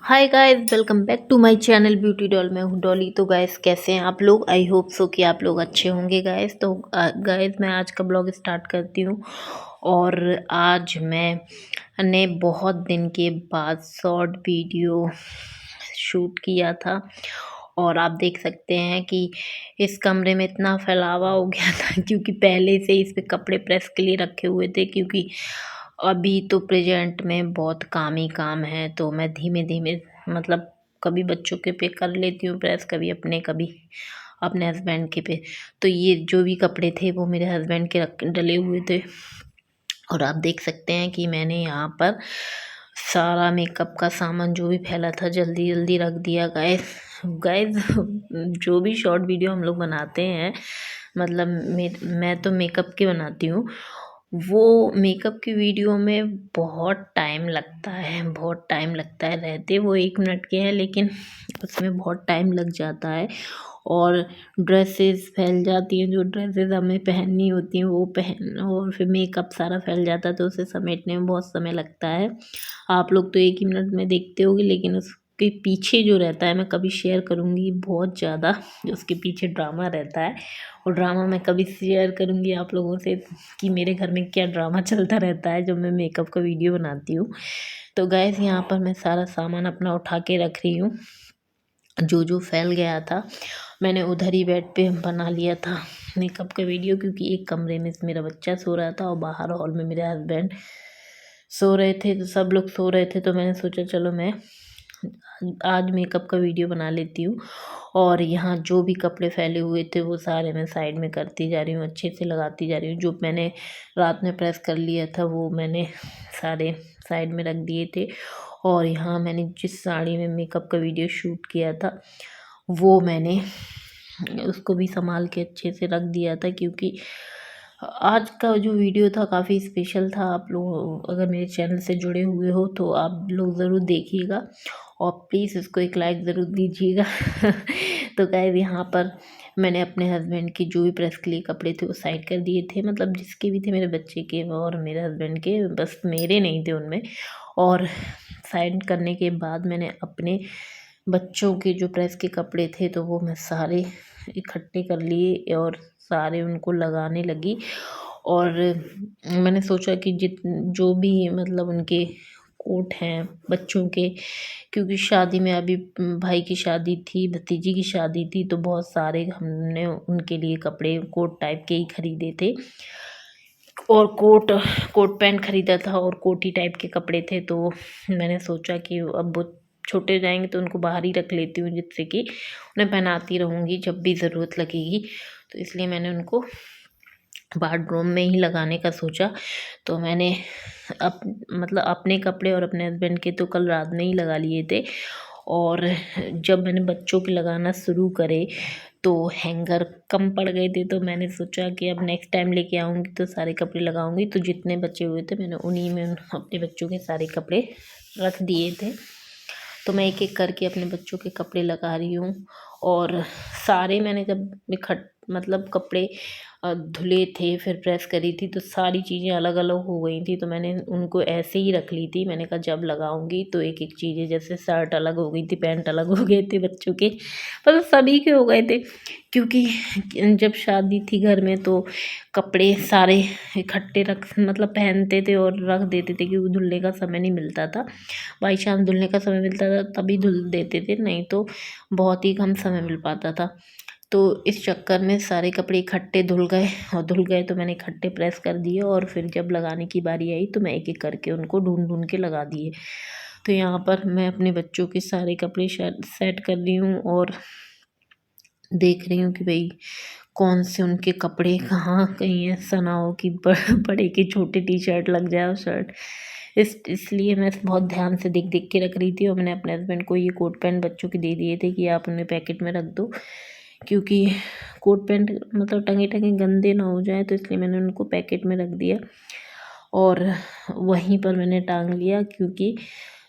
Hi guys, welcome back to my channel beauty doll. मैं हूँ डॉली। तो गाइस, कैसे हैं आप लोग? आई होप सो कि आप लोग अच्छे होंगे गाइस। तो गाइस, मैं आज का ब्लॉग स्टार्ट करती हूँ। और आज मैंने बहुत दिन के बाद शॉर्ट वीडियो शूट किया था। और आप देख सकते हैं कि इस कमरे में इतना फैलावा हो गया था क्योंकि पहले से इस पे कपड़े प्रेस के लिए रखे हुए थे, क्योंकि अभी तो प्रेजेंट में बहुत काम ही काम है। तो मैं धीमे धीमे मतलब कभी बच्चों के पे कर लेती हूँ प्रेस, कभी अपने हस्बैंड के पे। तो ये जो भी कपड़े थे वो मेरे हस्बैंड के रख डले हुए थे। और आप देख सकते हैं कि मैंने यहाँ पर सारा मेकअप का सामान जो भी फैला था जल्दी जल्दी रख दिया। गाइस गाइस जो भी शॉर्ट वीडियो हम लोग बनाते हैं, मतलब मैं तो मेकअप के बनाती हूँ। वो मेकअप की वीडियो में बहुत टाइम लगता है, बहुत टाइम लगता है। रहते वो 1 मिनट के हैं लेकिन उसमें बहुत टाइम लग जाता है। और ड्रेसेस फैल जाती हैं, जो ड्रेसेस हमें पहननी होती हैं वो पहन, और फिर मेकअप सारा फैल जाता है तो उसे समेटने में बहुत समय लगता है। आप लोग तो 1 ही मिनट में देखते होगे, लेकिन उसके पीछे जो रहता है मैं कभी शेयर करूँगी बहुत ज़्यादा। उसके पीछे ड्रामा रहता है, और ड्रामा मैं कभी शेयर करूँगी आप लोगों से कि मेरे घर में क्या ड्रामा चलता रहता है जब मैं मेकअप का वीडियो बनाती हूँ। तो गैस, यहाँ पर मैं सारा सामान अपना उठा के रख रही हूँ। जो जो फैल गया था मैंने उधर ही बेड पे बना लिया था मेकअप का वीडियो, क्योंकि एक कमरे में मेरा बच्चा सो रहा था और बाहर हॉल में मेरे हस्बैंड सो रहे थे। तो सब लोग सो रहे थे, तो मैंने सोचा चलो मैं आज मेकअप का वीडियो बना लेती हूँ। और यहाँ जो भी कपड़े फैले हुए थे वो सारे मैं साइड में करती जा रही हूँ, अच्छे से लगाती जा रही हूँ। जो मैंने रात में प्रेस कर लिया था वो मैंने सारे साइड में रख दिए थे। और यहाँ मैंने जिस साड़ी में मेकअप का वीडियो शूट किया था वो मैंने उसको भी संभाल के अच्छे से रख दिया था, क्योंकि आज का जो वीडियो था काफ़ी स्पेशल था। आप लोग अगर मेरे चैनल से जुड़े हुए हो तो आप लोग ज़रूर देखिएगा और प्लीज़ इसको एक लाइक ज़रूर दीजिएगा। तो गाइस, यहाँ पर मैंने अपने हस्बैंड की जो भी प्रेस के लिए कपड़े थे वो साइड कर दिए थे, मतलब जिसके भी थे मेरे बच्चे के और मेरे हस्बैंड के, बस मेरे नहीं थे उनमें। और साइड करने के बाद मैंने अपने बच्चों के जो प्रेस के कपड़े थे तो वो मैं सारे इकट्ठे कर लिए और सारे उनको लगाने लगी। और मैंने सोचा कि जो भी मतलब उनके कोट हैं बच्चों के, क्योंकि शादी में अभी भाई की शादी थी, भतीजी की शादी थी, तो बहुत सारे हमने उनके लिए कपड़े कोट टाइप के ही खरीदे थे। और कोट पैंट खरीदा था और कोटी टाइप के कपड़े थे। तो मैंने सोचा कि अब वो छोटे हो जाएंगे तो उनको बाहर ही रख लेती हूँ, जिससे कि उन्हें पहनाती रहूँगी जब भी ज़रूरत लगेगी। तो इसलिए मैंने उनको बाथरूम में ही लगाने का सोचा। तो मैंने मतलब अपने कपड़े और अपने हस्बैंड के तो कल रात में ही लगा लिए थे। और जब मैंने बच्चों के लगाना शुरू करे तो हैंगर कम पड़ गए थे, तो मैंने सोचा कि अब नेक्स्ट टाइम लेके आऊँगी तो सारे कपड़े लगाऊंगी। तो जितने बचे हुए थे मैंने उन्हीं में अपने बच्चों के सारे कपड़े रख दिए थे। तो मैं एक एक करके अपने बच्चों के कपड़े लगा रही हूँ। और सारे मैंने जब मतलब कपड़े धुले थे फिर प्रेस करी थी तो सारी चीज़ें अलग अलग हो गई थी, तो मैंने उनको ऐसे ही रख ली थी। मैंने कहा जब लगाऊंगी तो एक एक चीज़ें, जैसे शर्ट अलग हो गई थी, पैंट अलग हो गए थे बच्चों के, मतलब सभी के हो गए थे। क्योंकि जब शादी थी घर में तो कपड़े सारे इकट्ठे रख मतलब पहनते थे और रख देते थे, क्योंकि धुलने का समय नहीं मिलता था। बाई चांस धुलने का समय मिलता था तभी धुल देते थे, नहीं तो बहुत ही कम समय मिल पाता था। तो इस चक्कर में सारे कपड़े इकट्ठे धुल गए, और धुल गए तो मैंने इकट्ठे प्रेस कर दिए। और फिर जब लगाने की बारी आई तो मैं एक एक करके उनको ढूंढ ढूंढ के लगा दिए। तो यहाँ पर मैं अपने बच्चों के सारे कपड़े सेट कर रही हूँ और देख रही हूँ कि भाई कौन से उनके कपड़े कहाँ, कहीं ऐसा ना हो कि बड़े के छोटे टी शर्ट लग जाए और शर्ट। इसलिए मैं बहुत ध्यान से देख देख के रख रही थी। और मैंने अपने हस्बैंड को ये कोट पैंट बच्चों के दे दिए थे कि आप उन्हें पैकेट में रख दो, क्योंकि कोट पैंट मतलब टंगे टंगे गंदे ना हो जाए, तो इसलिए मैंने उनको पैकेट में रख दिया। और वहीं पर मैंने टांग लिया, क्योंकि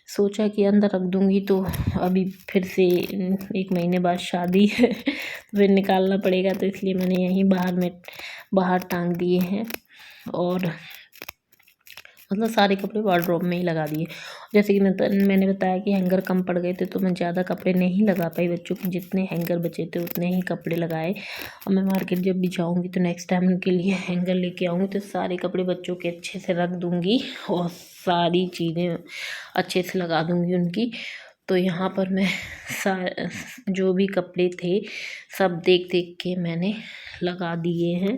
सोचा कि अंदर रख दूँगी तो अभी फिर से 1 महीने बाद शादी है तो फिर निकालना पड़ेगा, तो इसलिए मैंने यहीं बाहर टांग दिए हैं। और मतलब सारे कपड़े वार्डरोब में ही लगा दिए। जैसे कि मैंने बताया कि हैंगर कम पड़ गए थे, तो मैं ज़्यादा कपड़े नहीं लगा पाई बच्चों के, जितने हैंगर बचे थे उतने ही कपड़े लगाए। और मैं मार्केट जब भी जाऊँगी तो नेक्स्ट टाइम उनके लिए हैंगर लेके आऊँगी, तो सारे कपड़े बच्चों के अच्छे से रख दूँगी और सारी चीज़ें अच्छे से लगा दूँगी उनकी। तो यहाँ पर मैं जो भी कपड़े थे सब देख देख के मैंने लगा दिए हैं।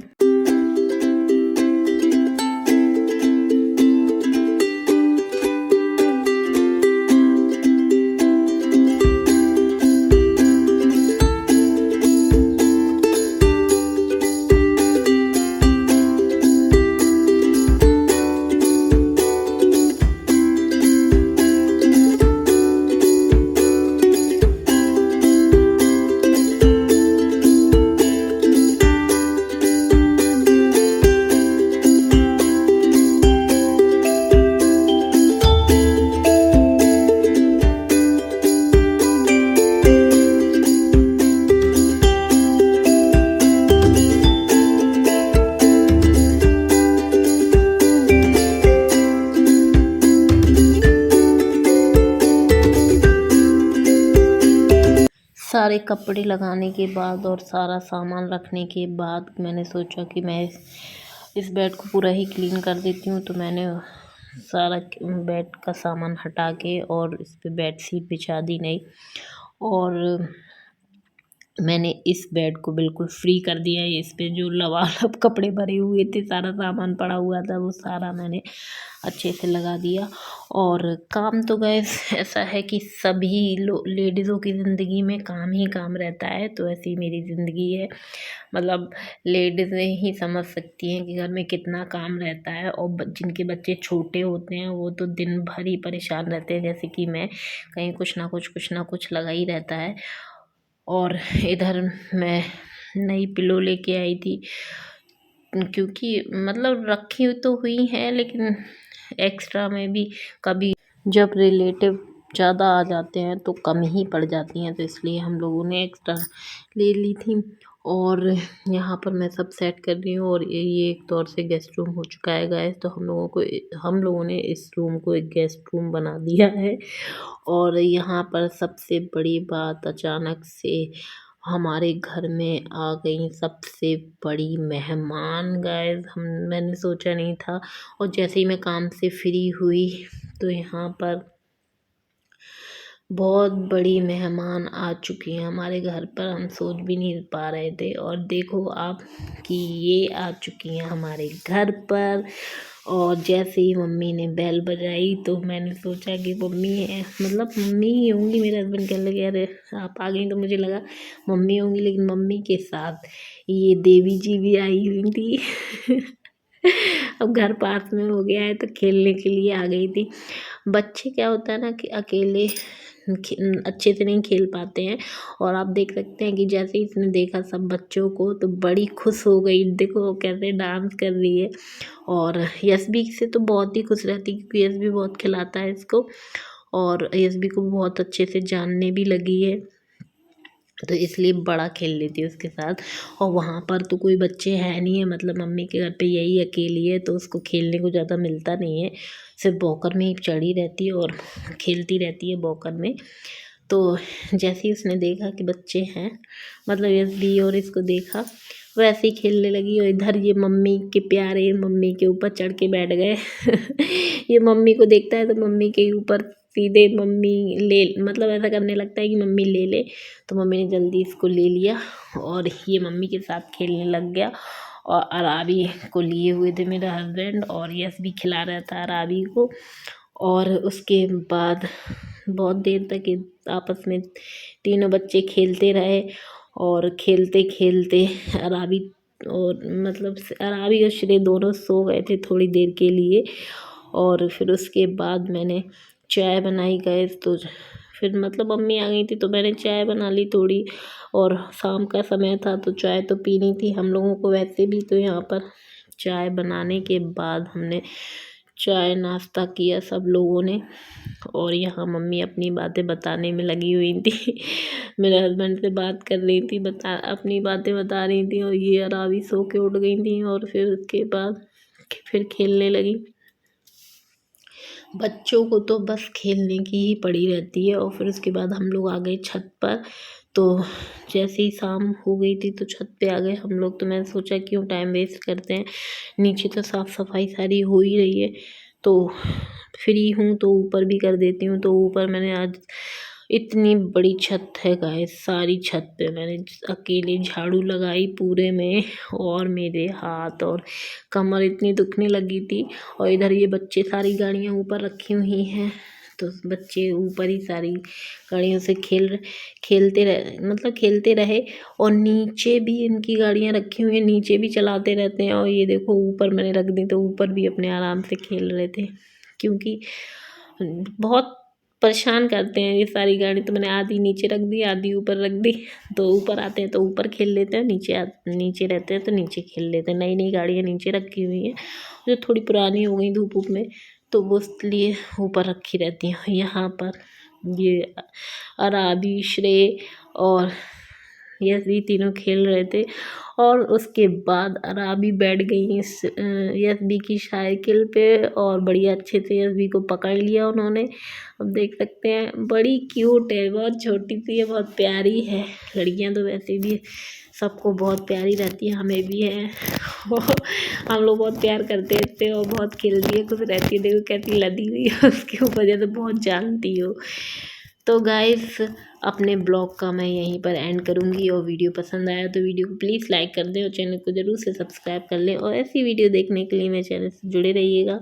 सारे कपड़े लगाने के बाद और सारा सामान रखने के बाद मैंने सोचा कि मैं इस बेड को पूरा ही क्लीन कर देती हूँ। तो मैंने सारा बेड का सामान हटा के और इस पे बेडशीट बिछा दी नई, और मैंने इस बेड को बिल्कुल फ्री कर दिया है। इस पे जो लबालब कपड़े भरे हुए थे, सारा सामान पड़ा हुआ था, वो सारा मैंने अच्छे से लगा दिया। और काम तो गैस ऐसा है कि सभी लेडीज़ों की ज़िंदगी में काम ही काम रहता है, तो ऐसी मेरी ज़िंदगी है। मतलब लेडीज़ें ही समझ सकती हैं कि घर में कितना काम रहता है। और जिनके बच्चे छोटे होते हैं वो तो दिन भर ही परेशान रहते हैं, जैसे कि मैं, कहीं कुछ ना कुछ लगा ही रहता है। और इधर मैं नई पिलो लेके आई थी, क्योंकि मतलब रखी तो हुई हैं, लेकिन एक्स्ट्रा में भी कभी जब रिलेटिव ज़्यादा आ जाते हैं तो कम ही पड़ जाती हैं, तो इसलिए हम लोगों ने एक्स्ट्रा ले ली थी। और यहाँ पर मैं सब सेट कर रही हूँ, और ये एक तौर से गेस्ट रूम हो चुका है गाइस। तो हम लोगों ने इस रूम को एक गेस्ट रूम बना दिया है। और यहाँ पर सबसे बड़ी बात, अचानक से हमारे घर में आ गई सबसे बड़ी मेहमान गाइस। मैंने सोचा नहीं था, और जैसे ही मैं काम से फ्री हुई तो यहाँ पर बहुत बड़ी मेहमान आ चुकी हैं हमारे घर पर, हम सोच भी नहीं पा रहे थे। और देखो आप कि ये आ चुकी हैं हमारे घर पर। और जैसे ही मम्मी ने बेल बजाई तो मैंने सोचा कि मम्मी है, मतलब मम्मी ही होंगी। मेरे हस्बैंड कहने लगे अरे आप आ गई, तो मुझे लगा मम्मी होंगी, लेकिन मम्मी के साथ ये देवी जी भी आई हुई थी। अब घर पास में हो गया है तो खेलने के लिए आ गई थी। बच्चे क्या होता है ना कि अकेले अच्छे से नहीं खेल पाते हैं। और आप देख सकते हैं कि जैसे ही इसने देखा सब बच्चों को तो बड़ी खुश हो गई। देखो वो कैसे डांस कर रही है। और यशबी से तो बहुत ही खुश रहती है, क्योंकि यशबी बहुत खिलाता है इसको, और यशबी को बहुत अच्छे से जानने भी लगी है, तो इसलिए बड़ा खेल लेती है उसके साथ। और वहाँ पर तो कोई बच्चे हैं नहीं है, मतलब मम्मी के घर पे यही अकेली है, तो उसको खेलने को ज़्यादा मिलता नहीं है। सिर्फ वॉकर में ही चढ़ी रहती है और खेलती रहती है वॉकर में। तो जैसे ही उसने देखा कि बच्चे हैं, मतलब यशबी, और इसको देखा, वैसे ही खेलने लगी। और इधर ये मम्मी के प्यारे मम्मी के ऊपर चढ़ के बैठ गए। ये मम्मी को देखता है तो मम्मी के ऊपर सीधे मम्मी ले, मतलब ऐसा करने लगता है कि मम्मी ले ले। तो मम्मी ने जल्दी इसको ले लिया और ये मम्मी के साथ खेलने लग गया। और अराबी को लिए हुए थे मेरा हस्बैंड, और यश भी खिला रहा था अराबी को। और उसके बाद बहुत देर तक ये आपस में तीनों बच्चे खेलते रहे। और खेलते खेलते अराबी, और मतलब अराबी और श्रेय दोनों सो गए थे थोड़ी देर के लिए। और फिर उसके बाद मैंने चाय बनाई गैस, तो फिर मतलब मम्मी आ गई थी तो मैंने चाय बना ली थोड़ी। और शाम का समय था तो चाय तो पीनी थी हम लोगों को वैसे भी। तो यहाँ पर चाय बनाने के बाद हमने चाय नाश्ता किया सब लोगों ने। और यहाँ मम्मी अपनी बातें बताने में लगी हुई थी। मेरे हस्बैंड से बात कर रही थी, अपनी बातें बता रही थी, और ये अराबी सो के उठ गई थी। और फिर उसके बाद फिर खेलने लगी। बच्चों को तो बस खेलने की ही पड़ी रहती है। और फिर उसके बाद हम लोग आ गए छत पर। तो जैसे ही शाम हो गई थी तो छत पे आ गए हम लोग। तो मैंने सोचा क्यों टाइम वेस्ट करते हैं, नीचे तो साफ़ सफाई सारी हो ही रही है, तो फ्री हूँ तो ऊपर भी कर देती हूँ। तो ऊपर मैंने आज इतनी बड़ी छत है गाइस, सारी छत पे मैंने अकेले झाड़ू लगाई पूरे में। और मेरे हाथ और कमर इतनी दुखने लगी थी। और इधर ये बच्चे सारी गाड़ियाँ ऊपर रखी हुई हैं, तो बच्चे ऊपर ही सारी गाड़ियों से खेलते रहे, मतलब खेलते रहे। और नीचे भी इनकी गाड़ियाँ रखी हुई हैं, नीचे भी चलाते रहते हैं। और ये देखो ऊपर मैंने रख दी तो ऊपर भी अपने आराम से खेल रहे थे, क्योंकि बहुत परेशान करते हैं ये सारी गाड़ी। तो मैंने आधी नीचे रख दी, आधी ऊपर रख दी। तो ऊपर आते हैं तो ऊपर खेल लेते हैं, नीचे रहते हैं तो नीचे खेल लेते हैं। नई नई गाड़ियाँ नीचे रखी हुई हैं, जो थोड़ी पुरानी हो गई धूप वूप में, तो वो इसलिए ऊपर रखी रहती हैं। यहाँ पर ये अराबी, श्रेय और यश तीनों खेल रहे थे। और उसके बाद अराबी बैठ गई यशबी की साइकिल पे, और बढ़िया अच्छे से यशबी को पकड़ लिया उन्होंने। अब देख सकते हैं, बड़ी क्यूट है, बहुत छोटी सी है, बहुत प्यारी है। लड़कियां तो वैसे भी सबको बहुत प्यारी रहती है, हमें भी है। हम लोग बहुत प्यार करते हैं इससे, और बहुत खेलती है, खुश रहती है। देखो कैसी लदी हुई है, उसकी वजह से बहुत जानती हो। तो गाइस, अपने ब्लॉग का मैं यहीं पर एंड करूँगी। और वीडियो पसंद आया तो वीडियो को प्लीज़ लाइक कर दें, और चैनल को ज़रूर से सब्सक्राइब कर लें। और ऐसी वीडियो देखने के लिए मेरे चैनल से जुड़े रहिएगा।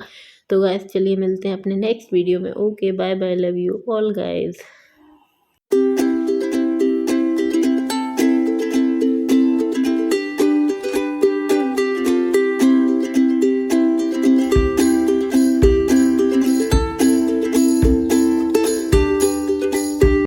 तो गाइस चलिए मिलते हैं अपने नेक्स्ट वीडियो में। Okay, bye bye, love you all guys.